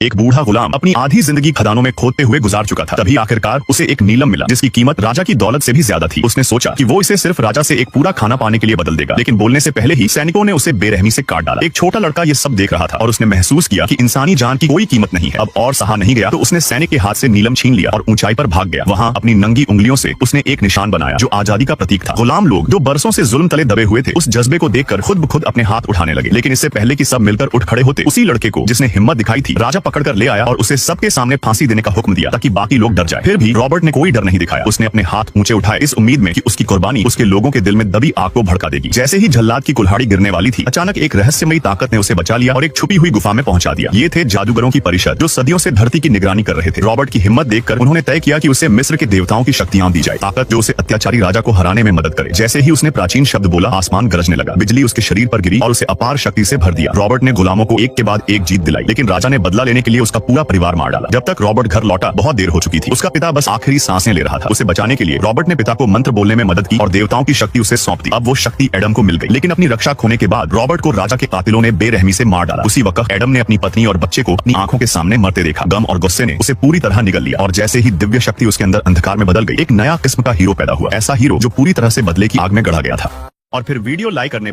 एक बूढ़ा गुलाम अपनी आधी जिंदगी खदानों में खोदते हुए गुजार चुका था। तभी आखिरकार उसे एक नीलम मिला जिसकी कीमत राजा की दौलत से भी ज्यादा थी। उसने सोचा कि वो इसे सिर्फ राजा से एक पूरा खाना पाने के लिए बदल देगा, लेकिन बोलने से पहले ही सैनिकों ने उसे बेरहमी से काट डाला। एक छोटा लड़का ये सब देख रहा था और उसने महसूस किया कि इंसानी जान की कोई कीमत नहीं है। अब और सहा नहीं गया तो उसने सैनिक के हाथ से नीलम छीन लिया और ऊंचाई पर भाग गया। वहाँ अपनी नंगी उंगलियों से उसने एक निशान बनाया जो आजादी का प्रतीक था। गुलाम लोग जो बरसों से जुल्म तले दबे हुए थे, उस जज्बे को देखकर खुद ब खुद अपने हाथ उठाने लगे। लेकिन इससे पहले कि सब मिलकर उठ खड़े होते, उसी लड़के को जिसने हिम्मत दिखाई थी राजा पकड़कर ले आया और उसे सबके सामने फांसी देने का हुक्म दिया ताकि बाकी लोग डर जाए। फिर भी रॉबर्ट ने कोई डर नहीं दिखाया। उसने अपने हाथ ऊंचे उठाए इस उम्मीद में कि उसकी कुर्बानी उसके लोगों के दिल में दबी आग को भड़का देगी। जैसे ही जल्लाद की कुल्हाड़ी गिरने वाली थी, अचानक एक रहस्यमयी ताकत ने उसे बचा लिया और एक छुपी हुई गुफा में पहुंचा दिया। ये थे जादूगरों की परिषद जो सदियों से धरती की निगरानी कर रहे थे। रॉबर्ट की हिम्मत देखकर उन्होंने तय किया कि उसे मिस्र के देवताओं की शक्तियां दी जाए, ताकत जो उसे अत्याचारी राजा को हराने में मदद करे। जैसे ही उसने प्राचीन शब्द बोला, आसमान गरजने लगा, बिजली उसके शरीर पर गिरी और उसे अपार शक्ति से भर दिया। रॉबर्ट ने गुलामों को एक के बाद एक जीत दिलाई, लेकिन राजा ने बदला लेने के लिए उसका पूरा परिवार मार डाला। जब तक रॉबर्ट घर लौटा बहुत देर हो चुकी थी। उसका पिता बस आखिरी सांसें ले रहा था। उसे बचाने के लिए रॉबर्ट ने पिता को मंत्र बोलने में मदद की और देवताओं की शक्ति उसे सौंप दी। अब वो शक्ति एडम को मिल गई, लेकिन अपनी रक्षा खोने के बाद रॉबर्ट को राजा के कातिलों ने बेरहमी से मार डाला। उसी वक्त एडम ने अपनी पत्नी और बच्चे को अपनी आंखों के सामने मरते देखा। गम और गुस्से ने उसे पूरी तरह निगल लिया और जैसे ही दिव्य शक्ति उसके अंदर अंधकार में बदल गई, एक नया किस्म का हीरो पैदा हुआ। ऐसा हीरो जो पूरी तरह से बदले की आग में गड़ा गया था। और फिर वीडियो लाइक करने पर